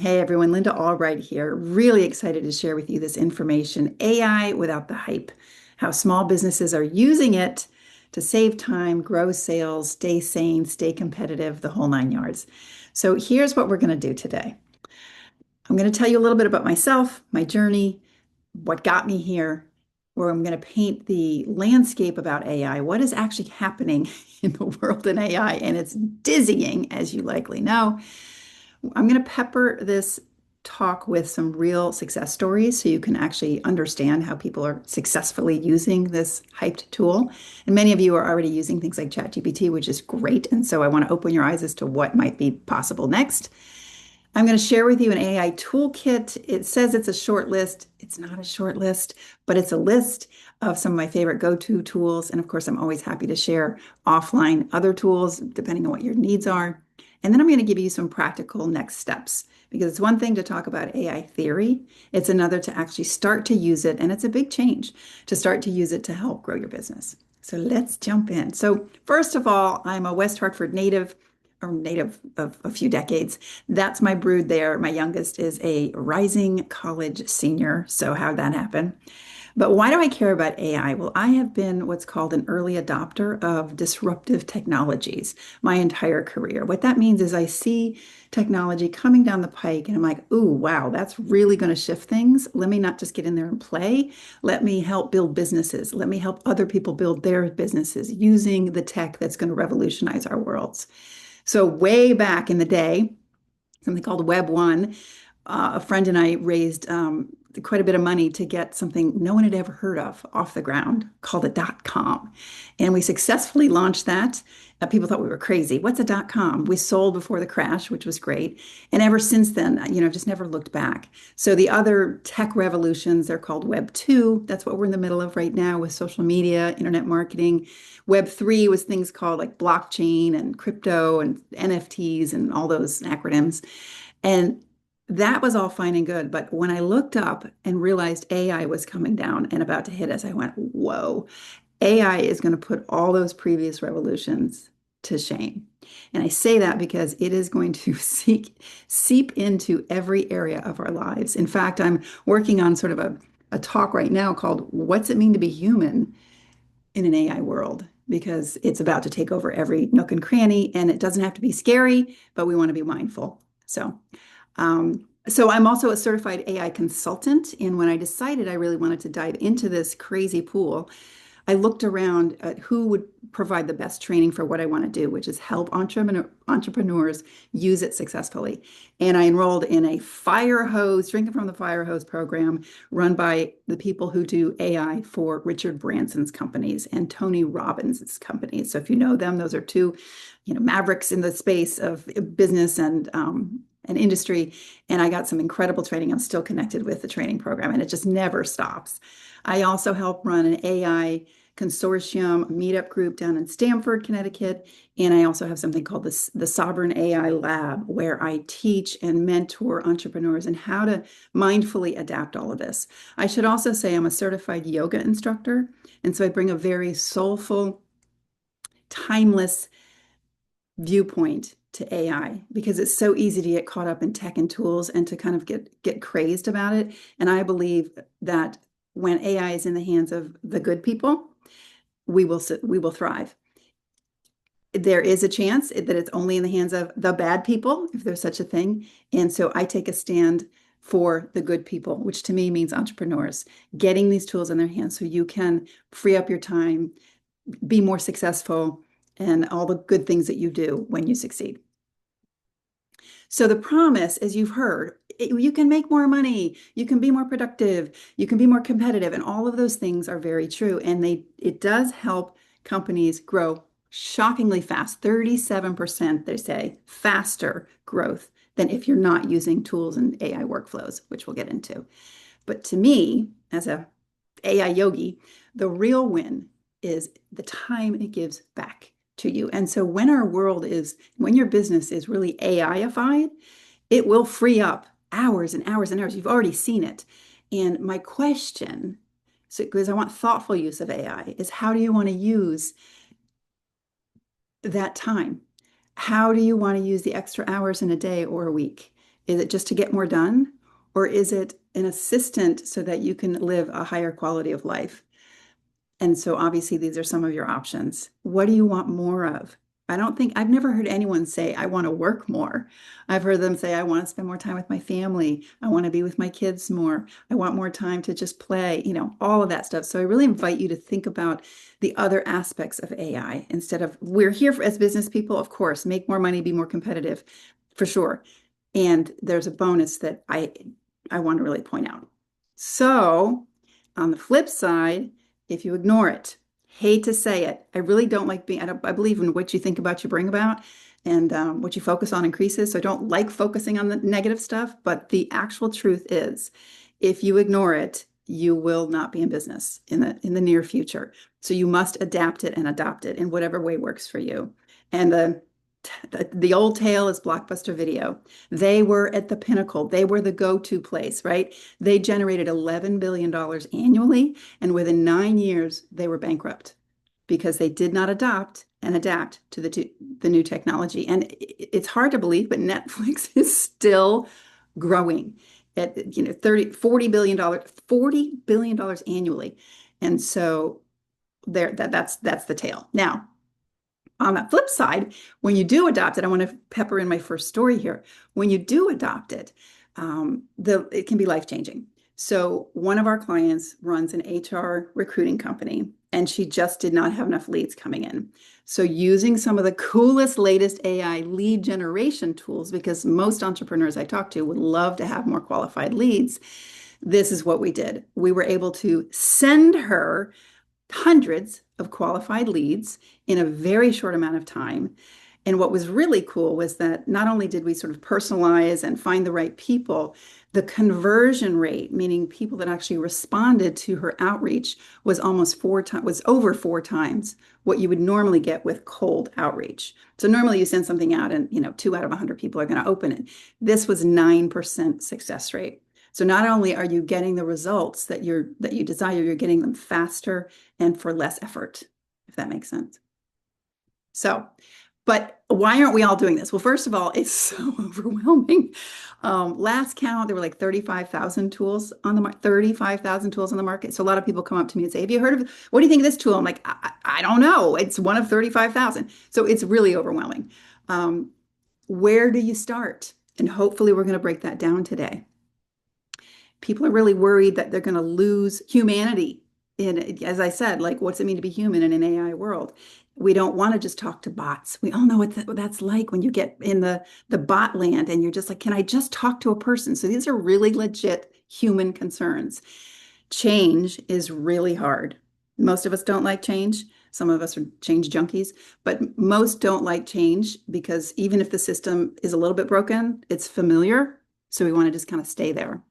Hey everyone, Linda Albright here. Really excited to share with you this information, AI without the hype, how small businesses are using it to save time, grow sales, stay sane, stay competitive, the whole nine yards. So here's what we're going to do today. I'm going to tell you a little bit about myself, my journey, what got me here, where I'm going to paint the landscape about AI, what is actually happening in the world in AI, and it's dizzying, as you likely know. I'm going to pepper this talk with some real success stories so you can actually understand how people are successfully using this hyped tool. And many of you are already using things like ChatGPT, which is great. And so I want to open your eyes as to what might be possible next. I'm going to share with you an AI toolkit. It says it's a short list. It's not a short list, but it's a list of some of my favorite go-to tools. And of course, I'm always happy to share offline other tools depending on what your needs are. And then I'm going to give you some practical next steps because it's one thing to talk about AI theory. It's another to actually start to use it. And it's a big change to start to use it to help grow your business. So let's jump in. So first of all, I'm a West Hartford native or native of a few decades. That's my brood there. My youngest is a rising college senior. So how'd that happen? But why do I care about AI? Well, I have been what's called an early adopter of disruptive technologies my entire career. What that means is I see technology coming down the pike and I'm like, ooh, wow, that's really going to shift things. Let me not just get in there and play. Let me help build businesses. Let me help other people build their businesses using the tech that's going to revolutionize our worlds. So way back in the day, something called Web 1, a friend and I raised quite a bit of money to get something no one had ever heard of off the ground called a .com. And we successfully launched that. People thought we were crazy. What's a .com? We sold before the crash, which was great. And ever since then, just never looked back. So the other tech revolutions, they're called Web 2. That's what we're in the middle of right now with social media, internet marketing. Web 3 was things called like blockchain and crypto and NFTs and all those acronyms. And that was all fine and good. But when I looked up and realized AI was coming down and about to hit us, I went, whoa, AI is going to put all those previous revolutions to shame. And I say that because it is going to seep into every area of our lives. In fact, I'm working on sort of a talk right now called What's It Mean to Be Human in an AI World? Because it's about to take over every nook and cranny, and it doesn't have to be scary, but we want to be mindful. So I'm also a certified AI consultant. And when I decided I really wanted to dive into this crazy pool, I looked around at who would provide the best training for what I want to do, which is help entrepreneurs use it successfully. And I enrolled in a fire hose, drinking from the fire hose program run by the people who do AI for Richard Branson's companies and Tony Robbins' companies. So if you know them, those are two, mavericks in the space of business and industry. And I got some incredible training. I'm still connected with the training program, and it just never stops. I also help run an AI consortium meetup group down in Stamford, Connecticut. And I also have something called the Sovereign AI Lab, where I teach and mentor entrepreneurs and how to mindfully adapt all of this. I should also say I'm a certified yoga instructor. And so I bring a very soulful, timeless viewpoint to AI because it's so easy to get caught up in tech and tools and to kind of get crazed about it. And I believe that when AI is in the hands of the good people, we will thrive. There is a chance that it's only in the hands of the bad people, if there's such a thing. And so I take a stand for the good people, which to me means entrepreneurs, getting these tools in their hands so you can free up your time, be more successful, and all the good things that you do when you succeed. So the promise, as you've heard, you can make more money, you can be more productive, you can be more competitive, and all of those things are very true. And it does help companies grow shockingly fast, 37%, they say, faster growth than if you're not using tools and AI workflows, which we'll get into. But to me, as a AI yogi, the real win is the time it gives back to you. And so when your business is really AI-ified, it will free up hours and hours and hours. You've already seen it. And my question, because I want thoughtful use of AI, is how do you want to use that time? How do you want to use the extra hours in a day or a week? Is it just to get more done? Or is it an assistant so that you can live a higher quality of life? And so obviously these are some of your options. What do you want more of? I've never heard anyone say, I want to work more. I've heard them say, I want to spend more time with my family. I want to be with my kids more. I want more time to just play, all of that stuff. So I really invite you to think about the other aspects of AI instead of we're here as business people, of course, make more money, be more competitive for sure. And there's a bonus that I want to really point out. So on the flip side, if you ignore it, hate to say it, I really don't like I believe in what you think about, you bring about, and what you focus on increases. So I don't like focusing on the negative stuff, but the actual truth is, if you ignore it, you will not be in business in the near future. So you must adapt it and adopt it in whatever way works for you. And the old tale is Blockbuster Video. They were at the pinnacle. They were the go-to place, right? They generated $11 billion annually, and within 9 years, they were bankrupt because they did not adopt and adapt to the new technology. And it's hard to believe, but Netflix is still growing at 40 billion dollars, $40 billion annually. And so that's the tale. Now, on the flip side, when you do adopt it, I want to pepper in my first story here. When you do adopt it, it can be life-changing. So one of our clients runs an HR recruiting company, and she just did not have enough leads coming in. So using some of the coolest, latest AI lead generation tools, because most entrepreneurs I talk to would love to have more qualified leads, this is what we did. We were able to send her hundreds of qualified leads in a very short amount of time. And what was really cool was that not only did we sort of personalize and find the right people, the conversion rate, meaning people that actually responded to her outreach, was over 4 times what you would normally get with cold outreach. So normally you send something out and 2 out of 100 people are going to open it. This was 9% success rate. So not only are you getting the results that you desire, you're getting them faster and for less effort, if that makes sense. So, but why aren't we all doing this? Well, first of all, it's so overwhelming. Last count, there were like 35,000 tools on the market, 35,000 tools on the market. So a lot of people come up to me and say, have you heard of, what do you think of this tool? I'm like, I don't know. It's one of 35,000. So it's really overwhelming. Where do you start? And hopefully we're going to break that down today. People are really worried that they're going to lose humanity. As I said, like, what's it mean to be human in an AI world? We don't want to just talk to bots. We all know what that's like when you get in the bot land and you're just like, can I just talk to a person? So these are really legit human concerns. Change is really hard. Most of us don't like change. Some of us are change junkies, but most don't like change because even if the system is a little bit broken, it's familiar. So we want to just kind of stay there.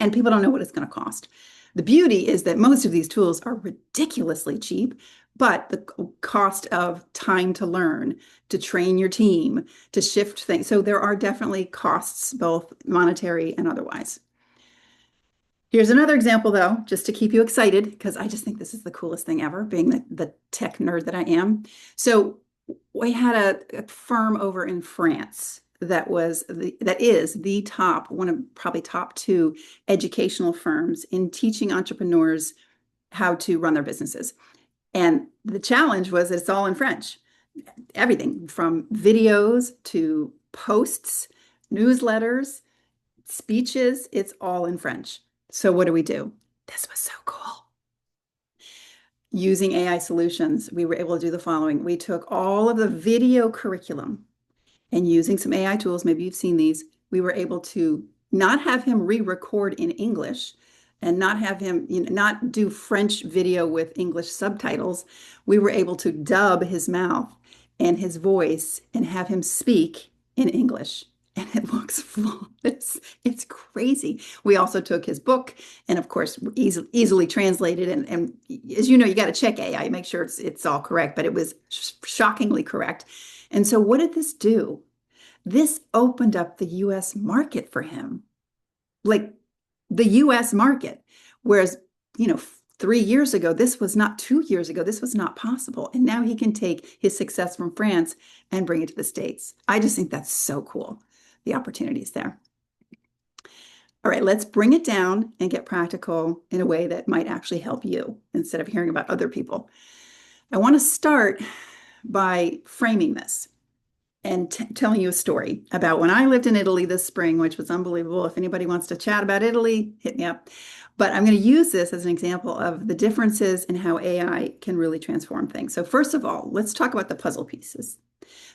And people don't know what it's going to cost. The beauty is that most of these tools are ridiculously cheap, but the cost of time to learn, to train your team, to shift things. So there are definitely costs, both monetary and otherwise. Here's another example, though, just to keep you excited, because I just think this is the coolest thing ever, being the tech nerd that I am. So we had a firm over in France that is the top, one of probably top 2 educational firms in teaching entrepreneurs how to run their businesses. And the challenge was that it's all in French. Everything from videos to posts, newsletters, speeches, it's all in French. So what do? This was so cool. Using AI solutions, we were able to do the following. We took all of the video curriculum, and using some AI tools, maybe you've seen these, we were able to not have him re-record in English and not have him, not do French video with English subtitles. We were able to dub his mouth and his voice and have him speak in English. And it looks flawless. It's crazy. We also took his book and, of course, easily translated. And as you know, you got to check AI, make sure it's all correct, but it was shockingly correct. And so what did this do? This opened up the US market for him, like the US market. Whereas, 2 years ago, this was not possible. And now he can take his success from France and bring it to the States. I just think that's so cool. the opportunities there. All right, let's bring it down and get practical in a way that might actually help you instead of hearing about other people. I want to start by framing this and telling you a story about when I lived in Italy this spring, which was unbelievable. If anybody wants to chat about Italy, hit me up. But I'm going to use this as an example of the differences in how AI can really transform things. So first of all, let's talk about the puzzle pieces.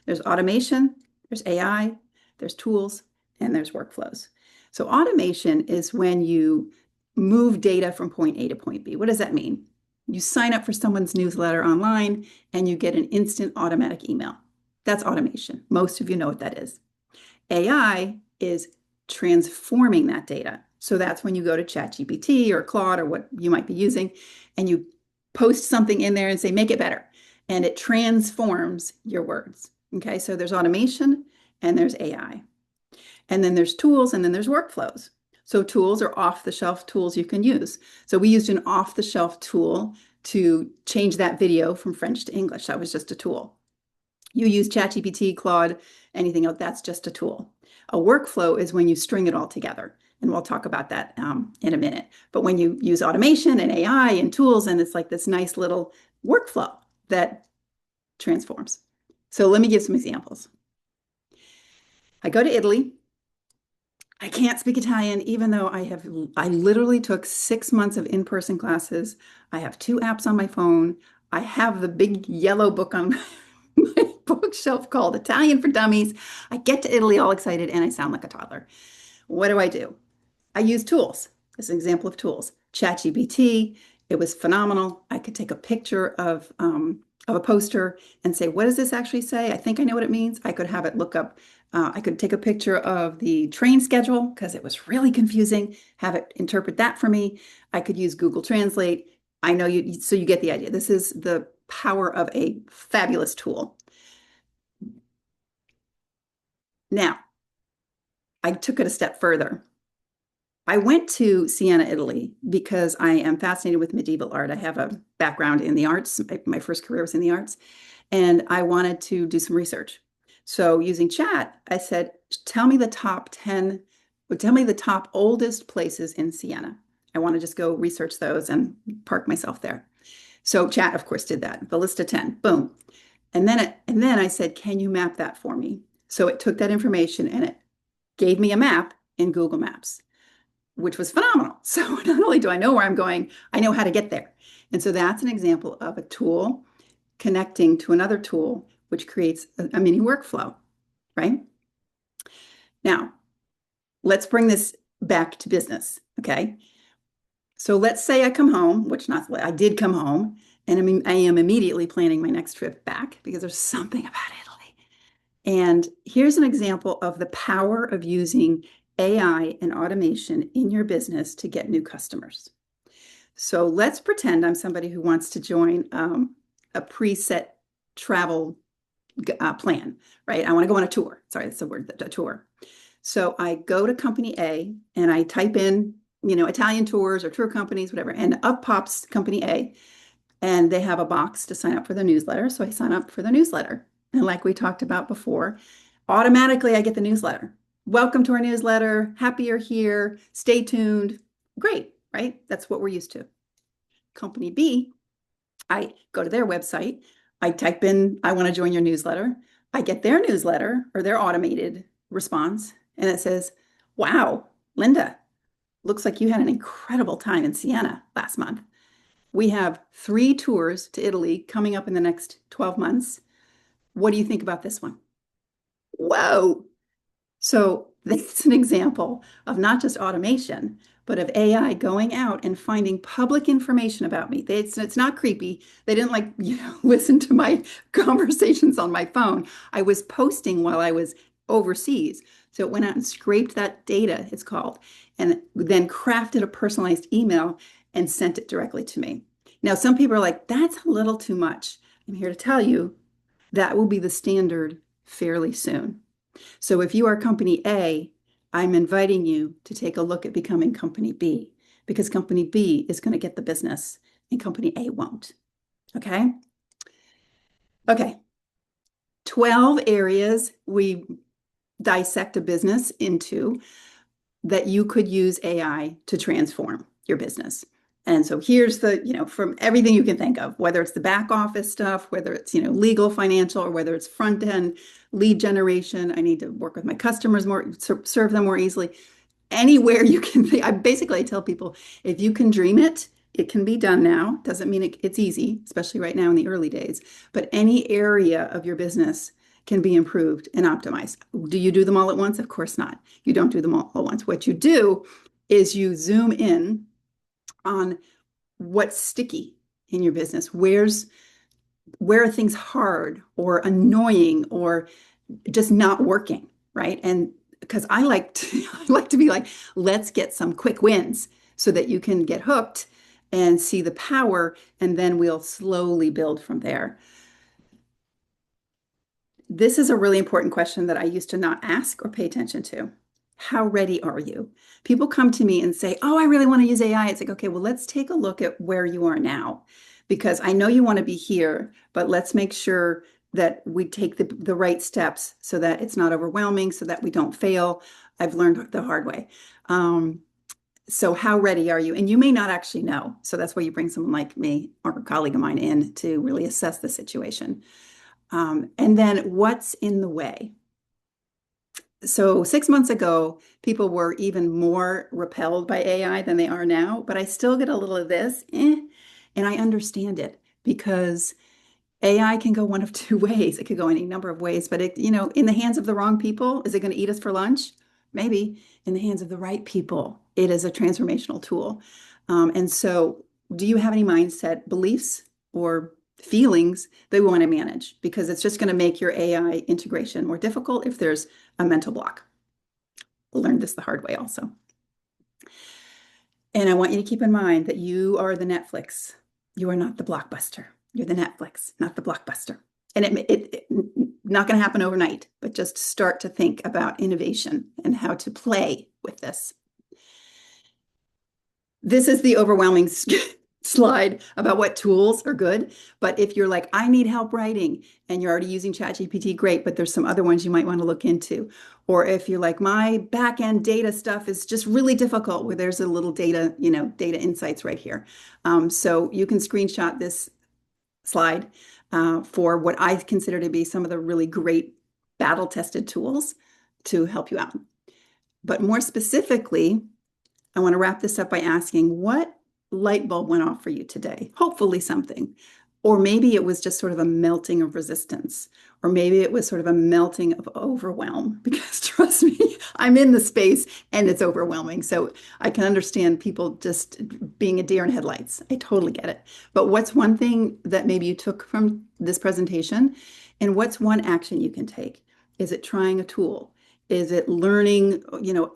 There's automation, there's AI, there's tools, and there's workflows. So automation is when you move data from point A to point B. What does that mean? You sign up for someone's newsletter online and you get an instant automatic email. That's automation. Most of you know what that is. AI is transforming that data. So that's when you go to ChatGPT or Claude or what you might be using, and you post something in there and say, make it better. And it transforms your words. Okay, so there's automation and there's AI. And then there's tools and then there's workflows. So tools are off-the-shelf tools you can use. So we used an off-the-shelf tool to change that video from French to English. That was just a tool. You use ChatGPT, Claude, anything else, that's just a tool. A workflow is when you string it all together. And we'll talk about that in a minute. But when you use automation and AI and tools, and it's like this nice little workflow that transforms. So let me give some examples. I go to Italy. I can't speak Italian, even though I literally took 6 months of in-person classes. I have 2 apps on my phone. I have the big yellow book on my bookshelf called Italian for Dummies. I get to Italy all excited and I sound like a toddler. What do? I use tools. This is an example of tools. ChatGPT, it was phenomenal. I could take a picture of a poster and say, what does this actually say? I think I know what it means. I could have it look up. I could take a picture of the train schedule because it was really confusing, have it interpret that for me. I could use Google Translate. I know you, so you get the idea. This is the power of a fabulous tool. Now, I took it a step further. I went to Siena, Italy, because I am fascinated with medieval art. I have a background in the arts. My first career was in the arts, and I wanted to do some research. So using chat, I said, tell me the top oldest places in Siena. I want to just go research those and park myself there. So chat, of course, did that. The list of 10, boom. And then I said, can you map that for me? So it took that information and it gave me a map in Google Maps, which was phenomenal. So not only do I know where I'm going, I know how to get there. And so that's an example of a tool connecting to another tool, which creates a mini workflow, right? Now, let's bring this back to business, okay? So let's say I come home, I did come home, and I am immediately planning my next trip back because there's something about Italy. And here's an example of the power of using AI and automation in your business to get new customers. So let's pretend I'm somebody who wants to join a preset travel plan, right? I want to go on a tour. Sorry, that's the word, a tour. So I go to company A and I type in, Italian tours or tour companies, whatever, and up pops company A, and they have a box to sign up for the newsletter. So I sign up for the newsletter. And like we talked about before, automatically I get the newsletter. Welcome to our newsletter. Happy you're here. Stay tuned. Great, right? That's what we're used to. Company B, I go to their website. I type in, I want to join your newsletter. I get their newsletter or their automated response, and it says, wow, Linda, looks like you had an incredible time in Siena last month. We have 3 tours to Italy coming up in the next 12 months. What do you think about this one? Whoa. So that's an example of not just automation, but of AI going out and finding public information about me. It's not creepy. They didn't listen to my conversations on my phone. I was posting while I was overseas. So it went out and scraped that data, it's called, and then crafted a personalized email and sent it directly to me. Now, some people are like, that's a little too much. I'm here to tell you that will be the standard fairly soon. So if you are company A, I'm inviting you to take a look at becoming company B, because company B is going to get the business and company A won't. Okay? Okay. 12 areas we dissect a business into that you could use AI to transform your business. And so here's the, from everything you can think of, whether it's the back office stuff, whether it's, legal, financial, or whether it's front end lead generation. I need to work with my customers more, serve them more easily. Anywhere you can think. I tell people, if you can dream it, it can be done now. Doesn't mean it's easy, especially right now in the early days, but any area of your business can be improved and optimized. Do you do them all at once? Of course not. You don't do them all at once. What you do is you zoom in on what's sticky in your business. Where are things hard or annoying or just not working, right? And because I like to, I like to be like, let's get some quick wins so that you can get hooked and see the power, and then we'll slowly build from there. This is a really important question that I used to not ask or pay attention to. How ready are you? People come to me and say, oh, I really want to use AI. It's like, okay, well, let's take a look at where you are now, because I know you want to be here, but let's make sure that we take the right steps so that it's not overwhelming, so that we don't fail. I've learned the hard way. So how ready are you? And you may not actually know. So that's why you bring someone like me or a colleague of mine in to really assess the situation. And then what's in the way? So 6 months ago, people were even more repelled by AI than they are now, but I still get a little of this, and I understand it because AI can go one of two ways. It could go any number of ways, but in the hands of the wrong people, is it going to eat us for lunch? Maybe. In the hands of the right people, it is a transformational tool. And so do you have any mindset, beliefs, or feelings that we want to manage? Because it's just going to make your AI integration more difficult if there's a mental block. I learned this the hard way also. And I want you to keep in mind that you are the Netflix. You are not the Blockbuster. You're the Netflix, not the Blockbuster. And it not going to happen overnight, but just start to think about innovation and how to play with this. This is the overwhelming slide about what tools are good. But if you're like, I need help writing, and you're already using ChatGPT, great, but there's some other ones you might want to look into. Or if you're like, my back end data stuff is just really difficult, where there's a little data, data insights right here. So you can screenshot this slide for what I consider to be some of the really great battle-tested tools to help you out. But more specifically, I want to wrap this up by asking, what light bulb went off for you today? Hopefully something. Or maybe it was just sort of a melting of resistance. Or maybe it was sort of a melting of overwhelm. Because trust me, I'm in the space and it's overwhelming. So I can understand people just being a deer in headlights. I totally get it. But what's one thing that maybe you took from this presentation? And what's one action you can take? Is it trying a tool? Is it learning,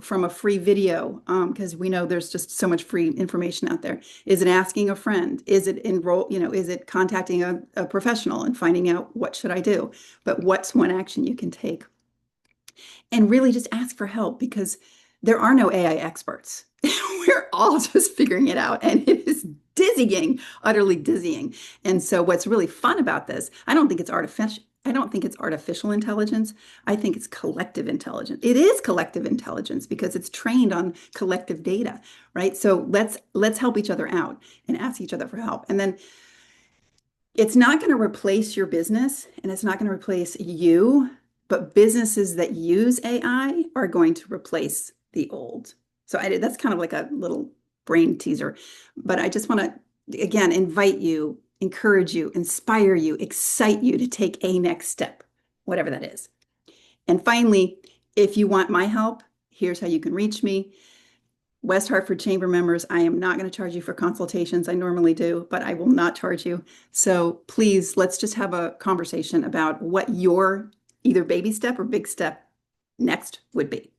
from a free video? Because we know there's just so much free information out there. Is it asking a friend? Is it is it contacting a professional and finding out what should I do? But what's one action you can take? And really just ask for help, because there are no AI experts. We're all just figuring it out, and it is dizzying, utterly dizzying. And so what's really fun about this, I don't think it's artificial intelligence. I think it's collective intelligence. It is collective intelligence because it's trained on collective data, right? So let's help each other out and ask each other for help. And then it's not going to replace your business, and it's not going to replace you, but businesses that use AI are going to replace the old. So that's kind of like a little brain teaser, but I just want to, again, invite you, encourage you, inspire you, excite you to take a next step, whatever that is. And finally, if you want my help, here's how you can reach me. West Hartford Chamber members, I am not going to charge you for consultations. I normally do, but I will not charge you. So please, let's just have a conversation about what your either baby step or big step next would be.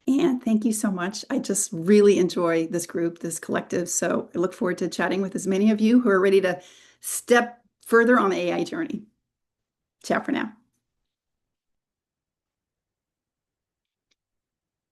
And thank you so much. I just really enjoy this group, this collective. So I look forward to chatting with as many of you who are ready to step further on the AI journey. Ciao for now.